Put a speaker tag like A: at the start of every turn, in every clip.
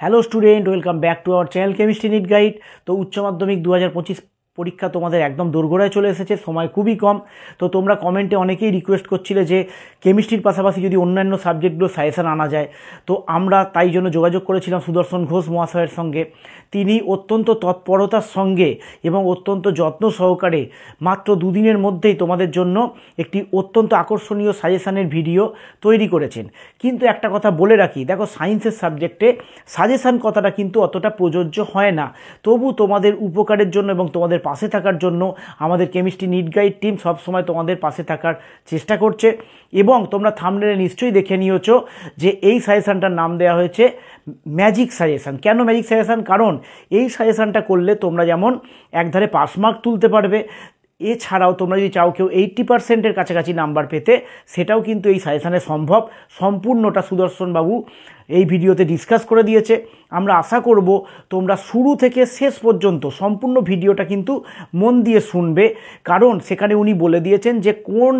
A: Hello student, welcome back to our channel chemistry NEET guide. তো উচ্চ মাধ্যমিক 2025 পরীক্ষা তোমাদের একদম দোরগোড়ায় চলে এসেছে, সময় খুবই কম। তো তোমরা কমেন্টে অনেকেই রিকোয়েস্ট করছিলে যে কেমিস্ট্রির পাশাপাশি যদি অন্যান্য সাবজেক্টগুলো সাজেশন আনা যায়। তো আমরা তাই জন্য যোগাযোগ করেছিলাম সুদর্শন ঘোষ মহাশয়ের সঙ্গে। তিনি অত্যন্ত তৎপরতার সঙ্গে এবং অত্যন্ত যত্ন সহকারে মাত্র দুদিনের মধ্যেই তোমাদের জন্য একটি অত্যন্ত আকর্ষণীয় সাজেশানের ভিডিও তৈরি করেছেন। কিন্তু একটা কথা বলে রাখি, দেখো সায়েন্সের সাবজেক্টে সাজেশান কথাটা কিন্তু অতটা প্রযোজ্য হয় না। তবু তোমাদের উপকারের জন্য এবং তোমাদের পাশে থাকার জন্য আমাদের কেমিস্ট্রি নিট গাইড টিম সবসময় তোমাদের পাশে থাকার চেষ্টা করছে। এবং তোমরা থাম্বনেলে নিশ্চয়ই দেখে নিয়েছো যে এই সাজেশানটার নাম দেওয়া হয়েছে ম্যাজিক সাজেশান। কেন ম্যাজিক সাজেশান? কারণ এই সাজেশানটা করলে তোমরা যেমন একধারে পাস মার্ক তুলতে পারবে, এছাড়াও তোমরা যদি চাও কেউ 80%-এর কাছাকাছি নাম্বার পেতে, সেটাও কিন্তু এই সাজেশানে সম্ভব। সম্পূর্ণটা সুদর্শনবাবু এই ভিডিওতে ডিসকাস করে দিয়েছে। আমরা আশা করব তোমরা শুরু থেকে শেষ পর্যন্ত সম্পূর্ণ ভিডিওটা কিন্তু মন দিয়ে শুনবে, কারণ সেখানে উনি বলে দিয়েছেন যে কোন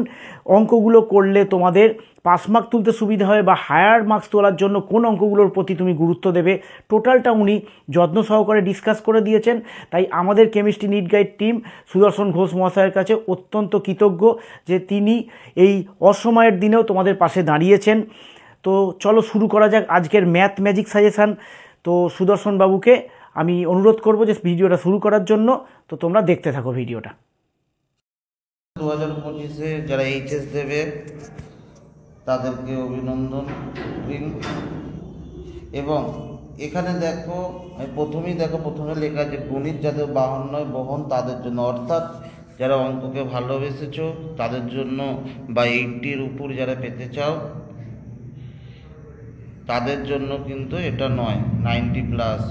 A: অঙ্কগুলো করলে তোমাদের পাস মার্ক তুলতে সুবিধা হয় বা হায়ার মার্কস তোলার জন্য কোন অঙ্কগুলোর প্রতি তুমি গুরুত্ব দেবে, টোটালটা উনি যত্ন সহকারে ডিসকাস করে দিয়েছেন। তাই আমাদের কেমিস্ট্রি নিট গাইড টিম সুদর্শন ঘোষ মহাশয়ের কাছে অত্যন্ত কৃতজ্ঞ যে তিনি এই অসময়ের দিনেও তোমাদের পাশে দাঁড়িয়েছেন। তো চলো শুরু করা যাক আজকের ম্যাথ ম্যাজিক সাজেশান। তো সুদর্শন বাবুকে আমি অনুরোধ করব যে ভিডিওটা শুরু করার জন্য। তো তোমরা দেখতে থাকো ভিডিওটা।
B: 2025-এ যারা এইচএস দেবে তাদেরকে অভিনন্দন। এবং এখানে দেখো প্রথমে লেখা যে গণিত যাদের 52 বহন তাদের জন্য, অর্থাৎ যারা অঙ্ককে ভালোবেসেছো তাদের জন্য, বা 80-র উপর যারা পেতে চাও তাদের জন্য কিন্তু এটা নয়, 90+।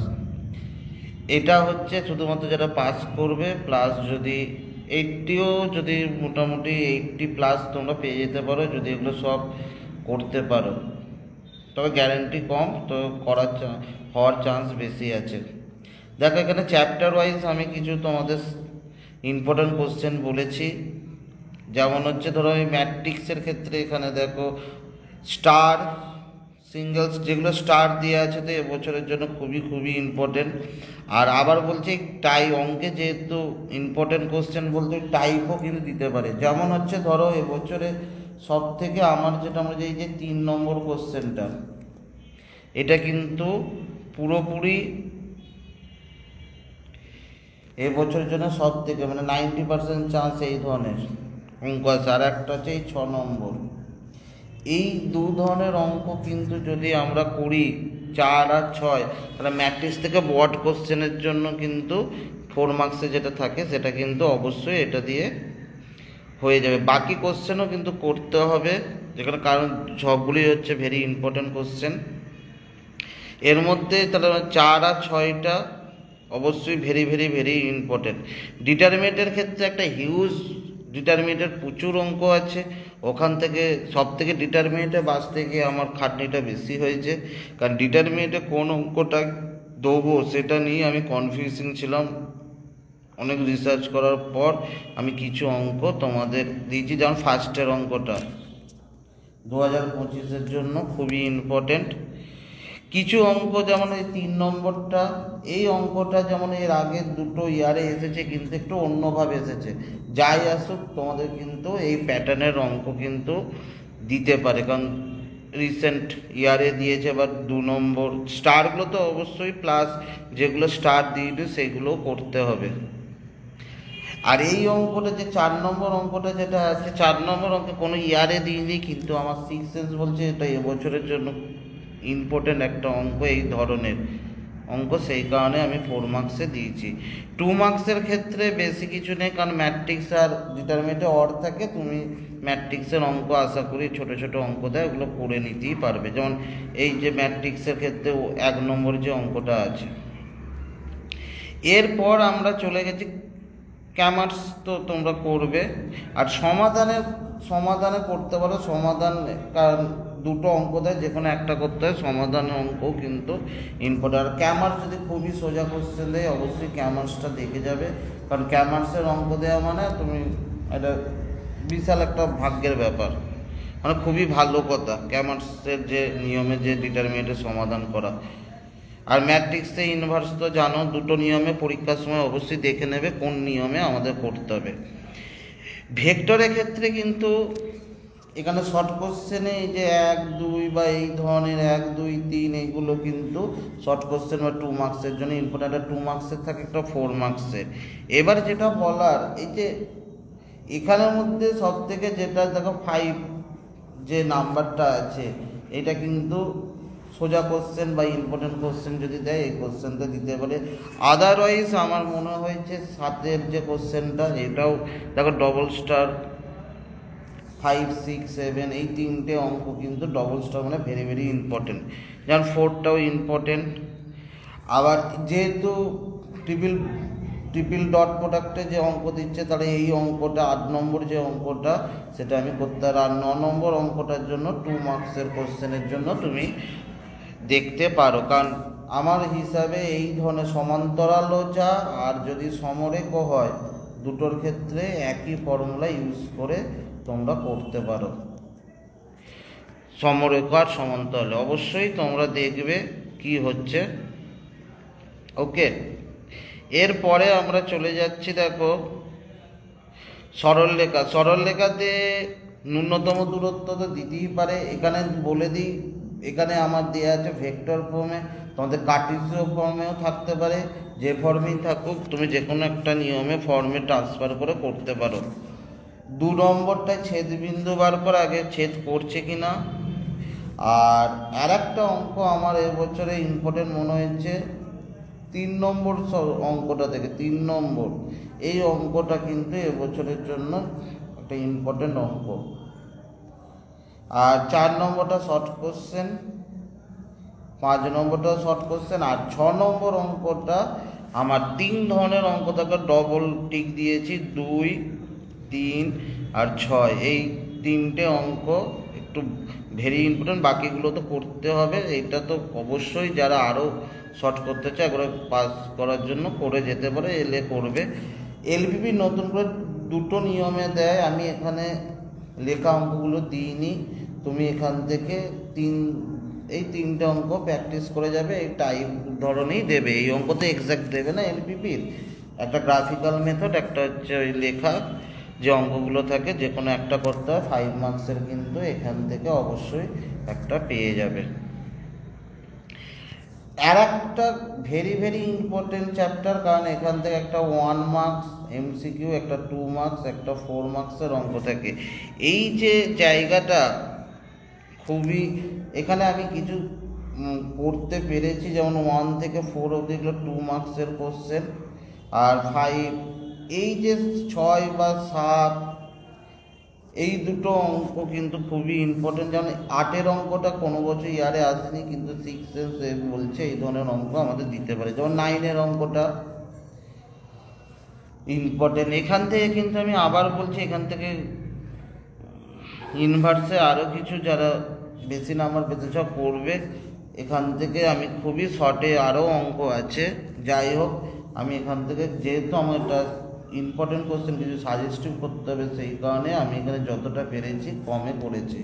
B: এটা হচ্ছে শুধুমাত্র যারা পাস করবে, প্লাস যদি 80ও যদি মোটামুটি 80+ তোমরা পেয়ে যেতে পারো যদি এগুলো সব করতে পারো, তবে গ্যারেন্টি কম, তো হওয়ার চান্স বেশি আছে। দেখো এখানে চ্যাপ্টার ওয়াইজ আমি কিছু তোমাদের ইম্পর্ট্যান্ট কোশ্চেন বলেছি। যেমন হচ্ছে ধরো এই ম্যাট্রিক্সের ক্ষেত্রে এখানে দেখো স্টার সিঙ্গেলস, যেগুলো স্টার দেওয়া আছে, তো এবছরের জন্য খুবই খুবই ইম্পর্টেন্ট। আর আবার বলছি টাই অঙ্কে যেহেতু ইম্পর্টেন্ট কোশ্চেন বলতে টাইপও কিন্তু দিতে পারে। যেমন হচ্ছে ধরো এবছরে সব থেকে আমার যেটা আমরা এই যে 3 নম্বর কোশ্চেনটা, এটা কিন্তু পুরোপুরি এবছরের জন্য সব থেকে 90% চান্স এই ধরনের অঙ্ক আছে। আর একটা হচ্ছে এই 6 নম্বর। এই দু ধরনের অঙ্ক কিন্তু যদি আমরা করি 4 আর 6, তাহলে ম্যাট্রিক্স থেকে বড কোশ্চেনের জন্য কিন্তু 4 মার্কসে যেটা থাকে সেটা কিন্তু অবশ্যই এটা দিয়ে হয়ে যাবে। বাকি কোশ্চেনও কিন্তু করতে হবে, যেখানে কারণ সবগুলি হচ্ছে ভেরি ইম্পর্টেন্ট কোশ্চেন। এর মধ্যে তাহলে 4 আর 6টা অবশ্যই ভেরি ভেরি ভেরি ইম্পর্টেন্ট। ডিটারমিনেন্টের ক্ষেত্রে একটা হিউজ ডিটারমিনেন্টের প্রচুর অঙ্ক আছে, ওখান থেকে সব থেকে ডিটারমিনেন্টে বাঁচতে গিয়ে আমার খাটনিটা বেশি হয়েছে, কারণ ডিটারমিনেন্টে কোন অঙ্কটা দেবো সেটা নিয়ে আমি কনফিউশন ছিলাম। অনেক রিসার্চ করার পর আমি কিছু অঙ্ক তোমাদের দিয়েছি, যেমন ফার্স্টের অঙ্কটা 2025-এর জন্য খুবই ইম্পর্টেন্ট। কিছু অঙ্ক যেমন এই 3 নম্বরটা, এই অঙ্কটা যেমন এর আগের দুটো ইয়ারে এসেছে কিন্তু একটু অন্যভাবে এসেছে। যাই আসুক তোমাদের কিন্তু এই প্যাটার্নের অঙ্ক কিন্তু দিতে পারে, কারণ রিসেন্ট ইয়ারে দিয়েছে। এবার 2 নম্বর স্টারগুলো তো অবশ্যই, প্লাস যেগুলো স্টার দিয়েছে সেগুলোও করতে হবে। আর এই অঙ্কটা যে 4 নম্বর অঙ্কটা যেটা আছে, 4 নম্বর অঙ্কে কোনো ইয়ারে দিইনি, কিন্তু আমার 6 বলছে এটা এবছরের জন্য ইম্পর্টেন্ট একটা অঙ্ক, এই ধরনের অঙ্ক, সেই কারণে আমি 4 মার্কসে দিয়েছি। 2 মার্কসের ক্ষেত্রে বেশি কিছু নেই, কারণ ম্যাট্রিক্স আর ডিটারমিনেন্টে অর থাকে, তুমি ম্যাট্রিক্সের অঙ্ক আশা করি ছোট ছোট অঙ্ক দেয় ওগুলো করে নিতেই পারবে। যেমন এই যে ম্যাট্রিক্সের ক্ষেত্রে 1 নম্বর যে অঙ্কটা আছে। এরপর আমরা চলে গেছি ক্যামার্স, তো তোমরা করবে। আর সমাধানে করতে পারো, সমাধান কারণ দুটো অঙ্ক দেয়, যে কোনো একটা করতে হয়, সমাধানের অঙ্ক কিন্তু ইম্পর্টেন্ট। আর ক্যামার্স যদি খুবই সোজা কোশ্চেন দেয় অবশ্যই ক্যামার্সটা দেখে যাবে, কারণ ক্যামার্সের অঙ্ক দেওয়া মানে তুমি এটা বিশাল একটা ভাগ্যের ব্যাপার, খুবই ভালো কথা ক্যামার্সের যে নিয়মে যে ডিটারমিনেন্টের সমাধান করা। আর ম্যাট্রিক্সে ইনভার্স তো জানো, দুটো নিয়মে পরীক্ষার সময় অবশ্যই দেখে নেবে কোন নিয়মে আমাদের করতে হবে। ভেক্টরের ক্ষেত্রে কিন্তু এখানে শর্ট কোশ্চেনে এই যে 1, 2 বা এই ধরনের 1, 2, 3 এইগুলো কিন্তু শর্ট কোশ্চেন বা 2 মার্কসের জন্য ইম্পর্টেন্ট। একটা 2 মার্কসের থাকে, একটা 4 মার্কসের। এবার যেটা বলার, এই যে এখানের মধ্যে সব থেকে যেটা দেখো 5 যে নাম্বারটা আছে, এটা কিন্তু সোজা কোশ্চেন বা ইম্পর্টেন্ট কোশ্চেন যদি দেয় এই কোশ্চেনটা দিতে পারে। আদারওয়াইজ আমার মনে হয়েছে 7 যে কোশ্চেনটা, এটাও দেখো ডবল স্টার 5, 6, 7 এই 3টে অঙ্ক কিন্তু ডবল স্টার মানে ভেরি ভেরি ইম্পর্টেন্ট। যেমন 4টাও ইম্পর্টেন্ট। আবার যেহেতু ট্রিপল ডট প্রোডাক্টে যে অঙ্ক দিচ্ছে, তাহলে এই অঙ্কটা 8 নম্বর যে অঙ্কটা সেটা আমি করতে, আর 9 নম্বর অঙ্কটার জন্য 2 মার্কসের কোশ্চেনের জন্য তুমি দেখতে পারো। কারণ আমার হিসাবে এই ধরনের সমান্তরালও যা আর যদি সমরেখও হয়, দুটোর ক্ষেত্রে একই ফর্মুলা ইউজ করে তোমরা করতে পারো। সমরেখ আর সমান্তরাল অবশ্যই তোমরা দেখবে কি হচ্ছে। ওকে, এরপরে আমরা চলে যাচ্ছি, দেখো সরলরেখা। সরলরেখাতে ন্যূনতম দূরত্ব তো দিতেই পারে। এখানে বলে দিই, এখানে আমার দেওয়া আছে ভেক্টর ফর্মে, তোমাদের কার্টেসীয় ফর্মেও থাকতে পারে। যে ফর্মেই থাকুক তুমি যে কোনো একটা নিয়মে ফর্মে ট্রান্সফার করে করতে পারো। 2 নম্বরটায় ছেদবিন্দু বার করা, আগে ছেদ করছে কিনা। আর একটা অঙ্ক আমার এবছরে ইম্পর্টেন্ট মনে হয়েছে 3 নম্বর অঙ্কটা থেকে। 3 নম্বর এই অঙ্কটা কিন্তু এবছরের জন্য একটা ইম্পর্টেন্ট অঙ্ক। আর 4 নম্বরটা শর্ট কোশ্চেন, 5 নম্বরটা শর্ট কোশ্চেন, আর 6 নম্বর অঙ্কটা আমার 3 ধরনের অঙ্ক থাকে, ডবল টিক দিয়েছি 2, 3 আর 6। এই 3টে অঙ্ক একটু ভেরি ইম্পর্টেন্ট, বাকিগুলো তো করতে হবে। এইটা তো অবশ্যই যারা আরও শর্ট করতে চায় এগুলো পাস করার জন্য করে যেতে পারে, এলে করবে। এলপিপি নতুন করে 2টো নিয়মে দেয়, আমি এখানে লেখা অঙ্কগুলো দিইনি। তুমি এখান থেকে এই 3টে অঙ্ক প্র্যাকটিস করে যাবে। এই টাইপ ধরনেই দেবে, এই অঙ্ক তো এক্স্যাক্ট দেবে না এলপিপির। একটা গ্রাফিক্যাল মেথড, একটা হচ্ছে ওই লেখা যে অঙ্কগুলো থাকে, যে কোনো একটা করতে হয়। 5 মার্কসের কিন্তু এখান থেকে অবশ্যই একটা পেয়ে যাবে। আর একটা ভেরি ভেরি ইম্পর্টেন্ট চ্যাপ্টার, কারণ এখান থেকে একটা 1 মার্কস এমসিকিউ, একটা 2 মার্কস, একটা 4 মার্কসের অঙ্ক থাকে। এই যে জায়গাটা খুবই, এখানে আমি কিছু করতে পেরেছি, যেমন 1 থেকে 4 অবধি এগুলো 2 মার্কসের কোশ্চেন। আর 5 এই যে 6 বা 7 এই দুটো অঙ্ক কিন্তু খুবই ইম্পর্টেন্ট। যেমন 8-এর অঙ্কটা কোনো বছর ইয়ারে আসেনি, কিন্তু 6 বলছে এই ধরনের অঙ্ক আমাদের দিতে পারে। যেমন 9-এর অঙ্কটা ইম্পর্টেন্ট। এখান থেকে কিন্তু আমি আবার বলছি, এখান থেকে ইনভার্সে আরও কিছু যারা বেশি নাম্বার পেতে চাও করবে। এখান থেকে আমি খুবই শর্টে আরও অঙ্ক আছে। যাই হোক, আমি এখান থেকে যেহেতু আমার একটা ইম্পর্টেন্ট কোশ্চেন কিছু সাজেস্টিভ করতে হবে, সেই কারণে আমি এখানে যতটা পেরেছি কমে করেছি।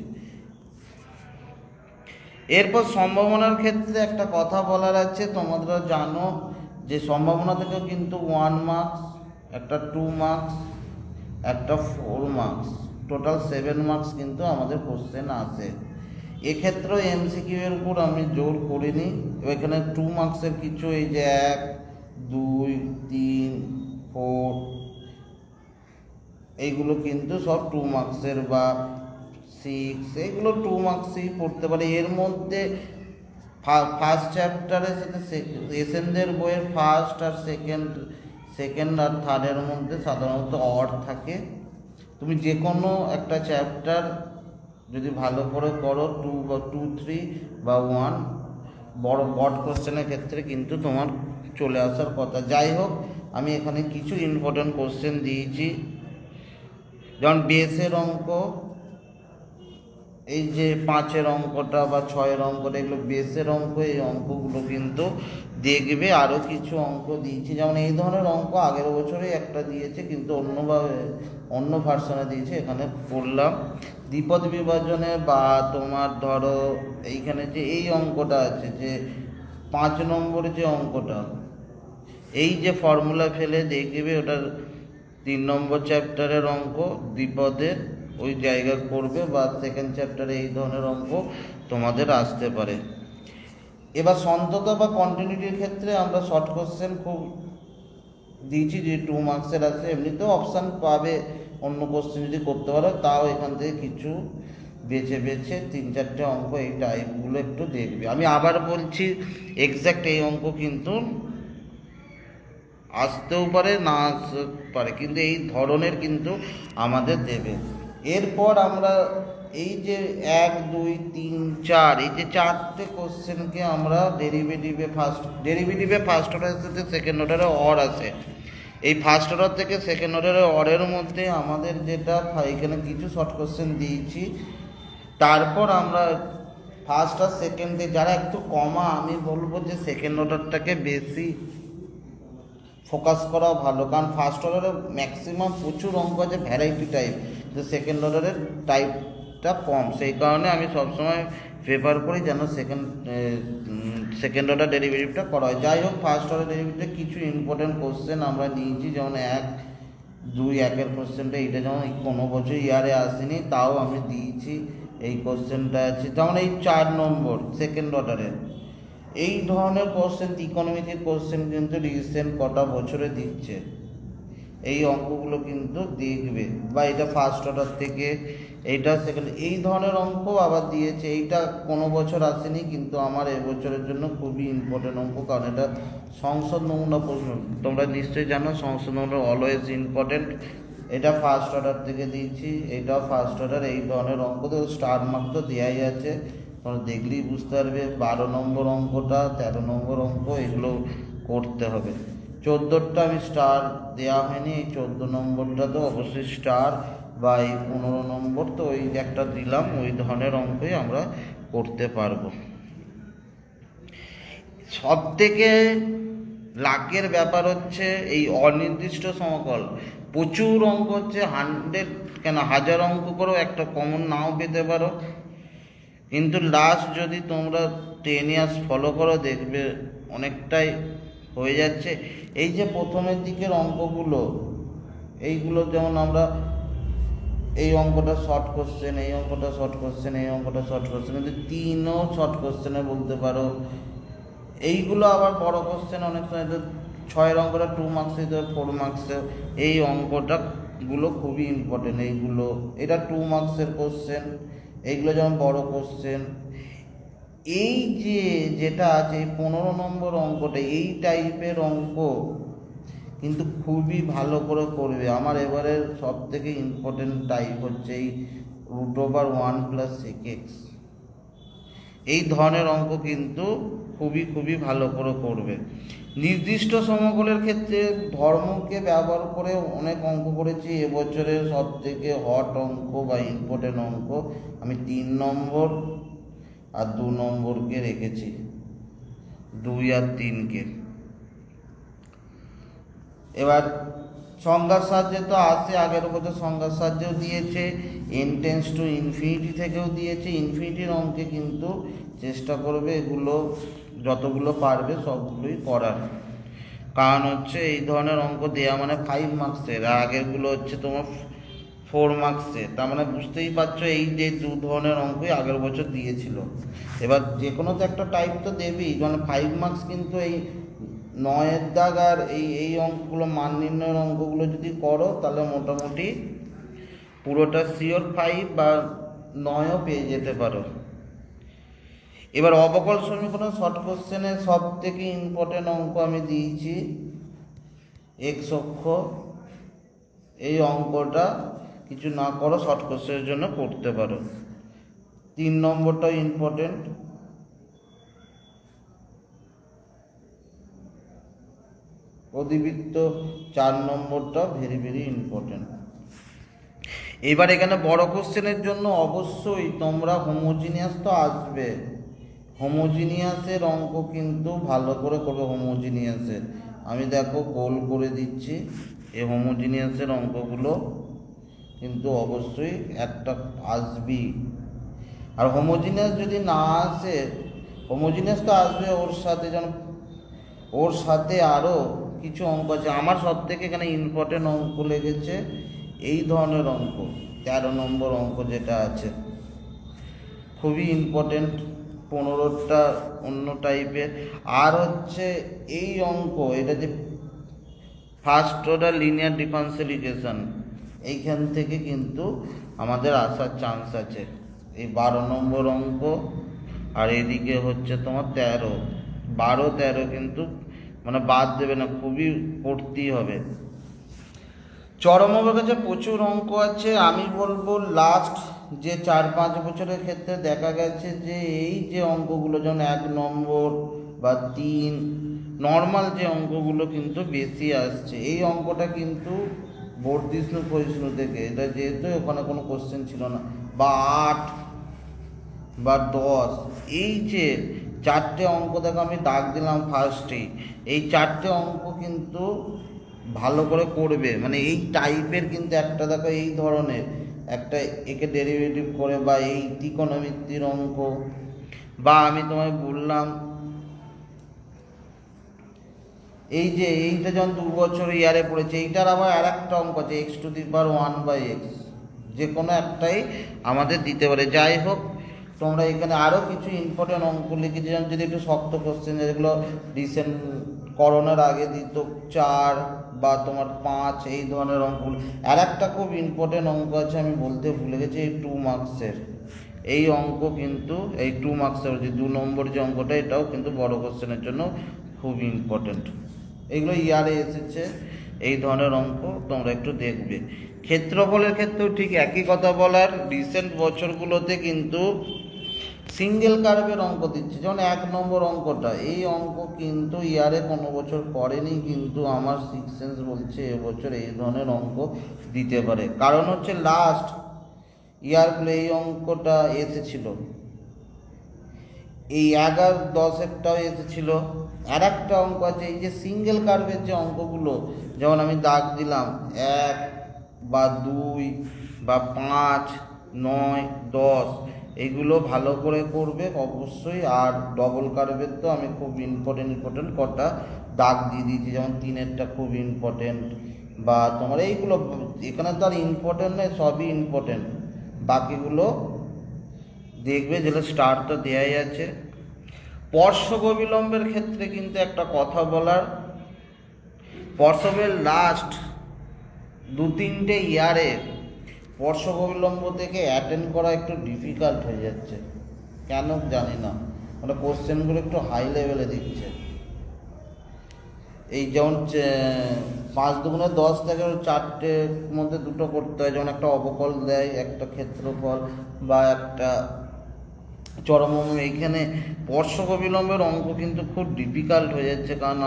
B: এরপর সম্ভাবনার ক্ষেত্রে একটা কথা বলার আছে। তোমরা জানো যে সম্ভাবনা থেকেও কিন্তু 1 মার্কস, একটা 2 মার্কস, একটা 4 মার্কস, টোটাল 7 মার্কস কিন্তু আমাদের কোশ্চেন আসে। এক্ষেত্রেও এমসিকিউ এর উপর আমি জোর করিনি। এখানে 2 মার্কসের কিছু, এই যে 1, 2, 3, 4 এইগুলো কিন্তু সব 2 মার্কসের, বা 6 এইগুলো 2 মার্কসই পড়তে পারে। এর মধ্যে ফার্স্ট চ্যাপ্টারের সাথে এসেনদের বইয়ের ফার্স্ট আর সেকেন্ড আর থার্ডের মধ্যে সাধারণত অড থাকে। তুমি যে কোনো একটা চ্যাপ্টার যদি ভালো করে করো, 2 বা 2, 3 বা 1 বড় বড কোশ্চেনের ক্ষেত্রে কিন্তু তোমার চলে আসার কথা। যাই হোক, আমি এখানে কিছু ইম্পর্টেন্ট কোশ্চেন দিয়েছি। যেমন বেসের অঙ্ক, এই যে 5-এর অঙ্কটা বা 6-এর অঙ্কটা, এগুলো বেসের অঙ্ক। এই অঙ্কগুলো কিন্তু দেখবে। আরও কিছু অঙ্ক দিয়েছি, যেমন এই ধরনের অঙ্ক আগের বছরে একটা দিয়েছে, কিন্তু অন্য ভার্সনে দিয়েছে, এখানে করলাম। দ্বিপদ বিভাজনে বা তোমার ধরো এইখানে যে এই অঙ্কটা আছে, যে 5 নম্বর যে অঙ্কটা, এই যে ফর্মুলা ফেলে দেখবে ওটার 3 নম্বর চ্যাপ্টারের অঙ্ক দ্বিপদের ওই জায়গা করবে, বা সেকেন্ড চ্যাপ্টারে এই ধরনের অঙ্ক তোমাদের আসতে পারে। এবার সন্ততা বা কন্টিনিউটির ক্ষেত্রে আমরা শর্ট কোশ্চেন খুব দিয়েছি, যে 2 মার্কসের আছে। এমনিতেও অপশান পাবে অন্য কোশ্চেন যদি করতে পারো, তাও এখান থেকে কিছু বেছে বেছে 3-4টে অঙ্ক এই টাইপগুলো একটু দেখবে। আমি আবার বলছি, এক্স্যাক্ট এই অঙ্ক কিন্তু আসতেও পারে, না আসতে পারে, কিন্তু এই ধরনের কিন্তু আমাদের দেবে। এরপর আমরা এই যে 1, 2, 3, 4 এই যে 4টে কোশ্চেনকে আমরা ডেরিভেটিভে ফার্স্ট অর্ডারের সাথে সেকেন্ড অর্ডারে অর আছে। এই ফার্স্ট অর্ডার থেকে সেকেন্ড অর্ডারের অরের মধ্যে আমাদের যেটা এখানে কিছু শর্ট কোশ্চেন দিয়েছি। তারপর আমরা ফার্স্ট আর সেকেন্ডে যারা একটু কমা, আমি বলবো যে সেকেন্ড অর্ডারটাকে বেশি ফোকাস করা ভালো, কারণ ফার্স্ট অর্ডারে ম্যাক্সিমাম প্রচুর অঙ্ক আছে ভ্যারাইটি টাইপ, যে সেকেন্ড অর্ডারের টাইপটা কম। সেই কারণে আমি সবসময় প্রেফার করি যেন সেকেন্ড অর্ডার ডেরিভেটিভটা করা হয়। যাই হোক, ফার্স্ট অর্ডার ডেরিভেটিভে কিছু ইম্পর্টেন্ট কোশ্চেন আমরা নিয়েছি, যেমন 1, 2, 1 কোশ্চেনটা, এইটা যেমন কোনো বছর ইয়ারে আসেনি, তাও আমি দিয়েছি। এই কোশ্চেনটা আছে যেমন এই 4 নম্বর সেকেন্ড অর্ডারের। এই ধরনের কোশ্চেন, ইকোনমিকের কোশ্চেন কিন্তু রিসেন্ট কটা বছরে দিচ্ছে, এই অঙ্কগুলো কিন্তু দেখবে। বা এটা ফার্স্ট অর্ডার থেকে, এইটা সেকেন্ড, এই ধরনের অঙ্ক আবার দিয়েছে। এইটা কোনো বছর আসেনি, কিন্তু আমার এবছরের জন্য খুবই ইম্পর্টেন্ট অঙ্ক, কারণ এটা সংসদ নমুনা প্রশ্ন। তোমরা নিশ্চয়ই জানো সংসদ নমুনা অলওয়েজ ইম্পর্টেন্ট। এটা ফার্স্ট অর্ডার থেকে দিয়েছি, এটাও ফার্স্ট অর্ডার। এই ধরনের অঙ্ক তো স্টার মার্ক তো দেওয়াই আছে, তোমরা দেখলেই বুঝতে পারবে। 12 নম্বর অঙ্কটা, 13 নম্বর অঙ্ক, এগুলো করতে হবে। 14টা আমি স্টার দেওয়া হয়নি, এই 14 নম্বরটা তো অবশ্যই স্টার, বা এই 15 নম্বর তো ওই একটা দিলাম। ওই ধরনের অঙ্কই আমরা করতে পারবো। সব থেকে লাকের ব্যাপার হচ্ছে এই অনির্দিষ্ট সমকল। প্রচুর অঙ্ক হচ্ছে, 1000 অঙ্ক করেও একটা কমন নাও পেতে পারো, কিন্তু লাস্ট যদি তোমরা 10 ইয়ার্স ফলো করো দেখবে অনেকটাই হয়ে যাচ্ছে। এই যে প্রথমের দিকের অঙ্কগুলো, এইগুলো যেমন আমরা এই অঙ্কটা শর্ট কোশ্চেন, এই অঙ্কটা শর্ট কোশ্চেন, এই অঙ্কটা শর্ট কোশ্চেন, কিন্তু 3ও শর্ট কোশ্চেনে বলতে পারো। এইগুলো আবার বড় কোশ্চেন, অনেক সময় 6 অঙ্কটা 2 মার্কসে, 4 মার্কসে। এই গুলো খুবই ইম্পর্টেন্ট। এইগুলো, এটা 2 মার্কসের কোশ্চেন, এইগুলো যেমন বড় কোশ্চেন। এই যেটা আছে এই 15 নম্বর অঙ্কটা, এই টাইপের অঙ্ক কিন্তু খুবই ভালো করে করবে। আমার এবারের সব থেকে ইম্পর্টেন্ট টাইপ হচ্ছে এই √1 + sec(x). এই ধরনের অঙ্ক কিন্তু খুবই ভালো করে করবে। নির্দিষ্ট সমকলের ক্ষেত্রে ধর্মকে ব্যবহার করে অনেক অঙ্ক করেছি। এবছরের সব থেকে হট অঙ্ক বা ইম্পর্টেন্ট অঙ্ক আমি 3 নম্বর আর 2 নম্বরকে রেখেছি, 2 আর 3কে। এবার সংজ্ঞার সাহায্যে তো আসে, আগের বছর সংজ্ঞার সাহায্যেও দিয়েছে, n →∞ থেকেও দিয়েছে। ইনফিনিটির অঙ্কে কিন্তু চেষ্টা করবে এগুলো যতগুলো পারবে সবগুলোই করার, কারণ হচ্ছে এই ধরনের অঙ্ক দেওয়া মানে 5 মার্কসের, আর আগেরগুলো হচ্ছে তোমার 4 মার্কসের। তার মানে বুঝতেই পারছো এই যে 2 ধরনের অঙ্কই আগের বছর দিয়েছিল। এবার যে কোনো তো একটা টাইপ তো দেবেই, মানে 5 মার্কস কিন্তু এই 9-এর দাগ আর এই অঙ্কগুলো, মান নির্ণয়ের অঙ্কগুলো যদি করো তাহলে মোটামুটি পুরোটা শিওর 5 বা 9ও পেয়ে যেতে পারো। এবার অবকল সমীকরণ শর্ট কোশ্চেনের সব থেকে ইম্পর্টেন্ট অঙ্ক আমি দিয়েছি x অক্ষ। এই অঙ্কটা কিছু না করো শর্ট কোশ্চেনের জন্য করতে পারো। 3 নম্বরটাও ইম্পর্টেন্ট। অধিবৃত্ত 4 নম্বরটা ভেরি ইম্পর্টেন্ট। এবার এখানে বড় কোশ্চেনের জন্য অবশ্যই তোমরা হোমোজিনিয়াস তো আসবে, হোমোজিনিয়াসের অঙ্ক কিন্তু ভালো করে করবে। হোমোজিনিয়াসের আমি দেখো গোল করে দিচ্ছি, এই হোমোজিনিয়াসের অঙ্কগুলো কিন্তু অবশ্যই একটা আসবেই। আর হোমোজিনিয়াস যদি না আসে, হোমোজিনিয়াস তো আসবে, ওর সাথে আরও কিছু অঙ্ক আছে। আমার সব থেকে এখানে ইম্পর্টেন্ট অঙ্ক লেগেছে এই ধরনের অঙ্ক, 13 নম্বর অঙ্ক যেটা আছে, খুবই ইম্পর্টেন্ট। 15টা অন্য টাইপের। আর হচ্ছে এই অঙ্ক, এটা যে first order linear differential equation, এইখান থেকে কিন্তু আমাদের আসার চান্স আছে। এই 12 নম্বর অঙ্ক, আর এদিকে হচ্ছে তোমার 13, 12, 13 কিন্তু মানে বাদ দেবে না, খুবই পড়তেই হবে। চরমভাবের কাছে প্রচুর অঙ্ক আছে। আমি বলবো লাস্ট যে 4-5 বছরের ক্ষেত্রে দেখা গেছে যে এই যে অঙ্কগুলো, যেমন 1 নম্বর বা 3 নর্মাল যে অঙ্কগুলো কিন্তু বেশি আসছে। এই অঙ্কটা কিন্তু বর্ধিষ্ণু ক্ষয়িষ্ণু থেকে, এটা যেহেতু ওখানে কোনো কোশ্চেন ছিল না, বা 8 বা 10, এই যে 4টে অঙ্ক দেখো আমি দাগ দিলাম ফার্স্টেই, এই 4টে অঙ্ক কিন্তু ভালো করে করবে। মানে এই টাইপের কিন্তু একটা দেখো এই ধরনের একটা একে ডেরিভেটিভ করে, বা এই ত্রিকোণমিতির অঙ্ক, বা আমি তোমায় বললাম এই যে এইটা যখন 2 বছর ইয়ারে পড়েছে, এইটার আবার আর একটা অঙ্ক আছে x⁴1/x, যে কোনো একটাই আমাদের দিতে পারে। যাই হোক, তোমরা এখানে আরও কিছু ইম্পর্টেন্ট অঙ্ক লিখেছি, যেমন যদি একটু শক্ত কোশ্চেন যেগুলো রিসেন্ট করোনার আগে দিত, 4 বা তোমার 5, এই ধরনের অঙ্কগুলো। আর একটা খুব ইম্পর্টেন্ট অঙ্ক আছে, আমি বলতে ভুলে গেছি, এই 2 মার্কসের এই অঙ্ক কিন্তু, এই 2 মার্কসের যে 2 নম্বর যে অঙ্কটা, এটাও কিন্তু বড় কোশ্চেনের জন্য খুব ইম্পর্টেন্ট। এগুলো ইয়ারে এসেছে, এই ধরনের অঙ্ক তোমরা একটু দেখবে। ক্ষেত্রফলের ক্ষেত্রেও ঠিক একই কথা বলার, রিসেন্ট বছরগুলোতে কিন্তু সিঙ্গেল কার্ভের অঙ্ক দিচ্ছে। যেমন 1 নম্বর অঙ্কটা, এই অঙ্ক কিন্তু ইয়ারে কোনো বছর করেনি, কিন্তু আমার সিক্স সেন্স বলছে এবছর এই ধরনের অঙ্ক দিতে পারে। কারণ হচ্ছে লাস্ট ইয়ারগুলো এই অঙ্কটা এসেছিল, এই 11-10-এরটাও এসেছিল। আর একটা অঙ্ক আছে, এই যে সিঙ্গেল কার্ভের যে অঙ্কগুলো, যেমন আমি দাগ দিলাম 1 বা 2 বা 5, 9, 10, এগুলো ভালো করে করবে অবশ্যই। আর ডবল কার্ভের তো আমি খুব ইম্পর্টেন্ট কটা দাগ দিয়ে দিয়েছি, যেমন 3-এরটা খুব ইম্পর্টেন্ট, বা তোমার এইগুলো এখানে তো আর ইম্পর্টেন্ট নয়, সবই ইম্পর্টেন্ট, বাকিগুলো দেখবে, যেটা স্টার তো দেয়াই আছে। স্পর্শক অবিলম্বের ক্ষেত্রে কিন্তু একটা কথা বলার, স্পর্শকের লাস্ট 2-3টে ইয়ারে স্পর্শক অবিলম্ব থেকে অ্যাটেন্ড করা একটু ডিফিকাল্ট হয়ে যাচ্ছে, কেন জানি না, মানে কোশ্চেনগুলো একটু হাই লেভেলে দিচ্ছে। এই যেমন 5×10 থেকে 4টের মধ্যে 2টো করতে হয়, যেমন একটা অবকল দেয়, একটা ক্ষেত্রফল, বা একটা চরম। এইখানে স্পর্শক অবিলম্বের অঙ্ক কিন্তু খুব ডিফিকাল্ট হয়ে যাচ্ছে, কারণ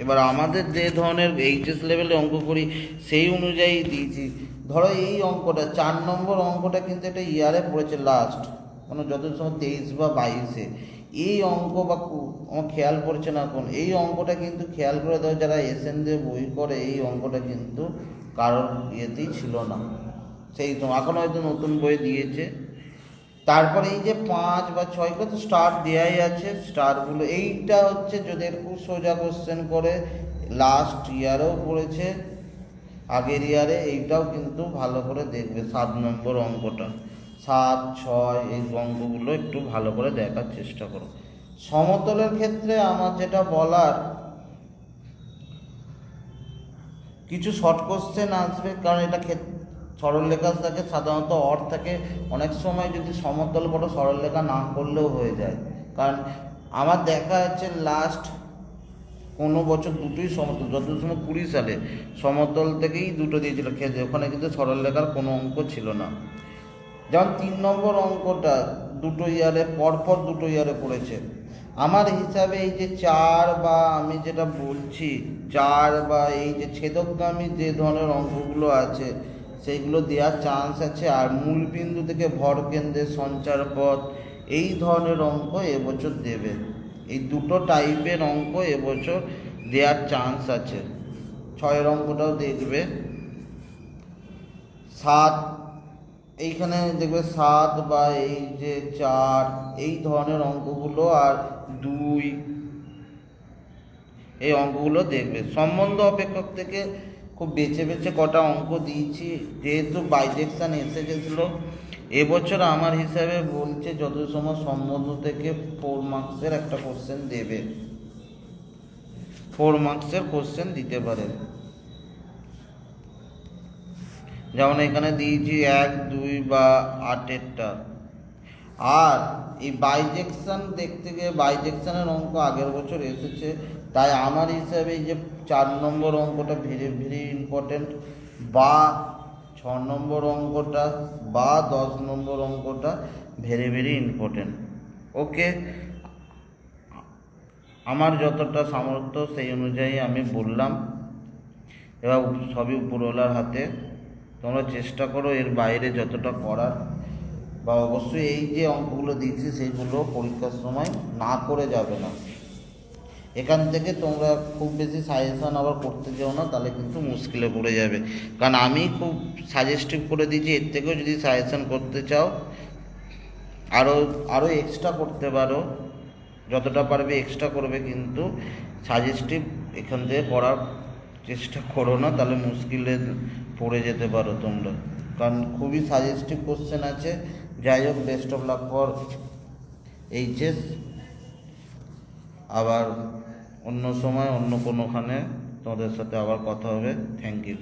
B: এবার আমাদের যে ধরনের এইচএস লেভেলে অঙ্ক করি সেই অনুযায়ী দিয়েছি। ধরো এই অঙ্কটা 4 নম্বর অঙ্কটা কিন্তু একটা ইয়ারে পড়েছে লাস্ট, মানে যত সময় 23 বা 22-এ, এই অঙ্ক বা আমার খেয়াল পড়ছে না এখন, এই অঙ্কটা কিন্তু খেয়াল করে দাও যারা এসএন দিয়ে বই করে, এই অঙ্কটা কিন্তু কারোর ইয়েতেই ছিল না সেই সময়, এখন হয়তো নতুন বই দিয়েছে। তারপরে এই যে 5 বা 6 তো স্টার দেওয়াই আছে, স্টারগুলো এইটা হচ্ছে যদি একটু সোজা কোশ্চেন করে, লাস্ট ইয়ারেও পড়েছে, আগের ইয়ারে, এইটাও কিন্তু ভালো করে দেখবে। 7 নম্বর অঙ্কটা, 7, 6 এই অঙ্কগুলো একটু ভালো করে দেখার চেষ্টা করো। সমতলের ক্ষেত্রে আমার যেটা বলার, কিছু শর্ট কোশ্চেন আসবে, কারণ এটা সরলরেখা থাকে, সাধারণত অর থাকে, অনেক সময় যদি সমতল বড় সরলরেখা না করলেও হয়ে যায়। কারণ আমার দেখা যাচ্ছে লাস্ট কোনো বছর দুটোই সমতল, যত সময় 20 সালে সমতল থেকেই দুটো দিয়েছিল, ওখানে কিন্তু সরলরেখার কোনো অঙ্ক ছিল না। যেমন 3 নম্বর অঙ্কটা 2টো ইয়ারে পরপর 2টো ইয়ারে পড়েছে। আমার হিসাবে এই যে 4 বা আমি যেটা বলছি 4 বা এই যে ছেদকগামী যে ধরনের অঙ্কগুলো আছে সেইগুলো দেওয়ার চান্স আছে। আর মূলবিন্দু থেকে ভর কেন্দ্রের সঞ্চার পথ, এই ধরনের অঙ্ক এবছর দেবে। এই 2টো টাইপের অঙ্ক এবছর দেওয়ার চান্স আছে। 6 অঙ্কটাও দেখবে। 7 এইখানে দেখবে 7 বা এই যে 4 এই ধরনের অঙ্কগুলো আর 2 এই অঙ্কগুলো দেখবে। সম্বন্ধ অপেক্ষক থেকে খুব বেছে বেছে কটা অঙ্ক দিয়েছি, যেহেতু বাইজেকশন এসে গেছিলো। এবছর আমার হিসাবে বলছে যত সময় সম্বন্ধ থেকে 4 মার্কসের একটা কোশ্চেন দেবে, 4 মার্কসের কোশ্চেন দিতে পারে। যেমন এখানে দিয়েছি 1, 2 বা 8-এরটা। আর এই বাইজেকশন দেখতে গিয়ে বাইজেকশনের অঙ্ক আগের বছর এসেছে, তাই আমার হিসাবে যে 4 নম্বর অঙ্কটা ভেরি ভেরি ইম্পর্টেন্ট, বা 6 নম্বর অঙ্কটা বা 10 নম্বর অঙ্কটা ভেরি ভেরি ইম্পর্টেন্ট। ওকে, আমার যতটা সামর্থ্য সেই অনুযায়ী আমি বললাম, এবার সবই উপরওয়ালার হাতে। তোমরা চেষ্টা করো এর বাইরে যতটা করার, বা অবশ্যই এই যে অঙ্কগুলো দিচ্ছি সেইগুলো পরীক্ষার সময় না করে যাবে না। এখান থেকে তোমরা খুব বেশি সাজেশন আবার করতে যেও না, তাহলে কিন্তু মুশকিলে পড়ে যাবে। কারণ আমি খুব সাজেস্টিভ করে দিয়েছি, এর থেকেও যদি সাজেশন করতে চাও আরও এক্সট্রা করতে পারো, যতটা পারবে এক্সট্রা করবে, কিন্তু সাজেস্টিভ এখান থেকে করার চেষ্টা করো না, তাহলে মুশকিলে পড়ে যেতে পারো তোমরা। কারণ খুবই সাজেস্টিভ কোশ্চেন আছে। যাই হোক, best of luck for HS. আবার অন্য সময় অন্য কোনোখানে তোমাদের সাথে আবার কথা হবে। Thank you.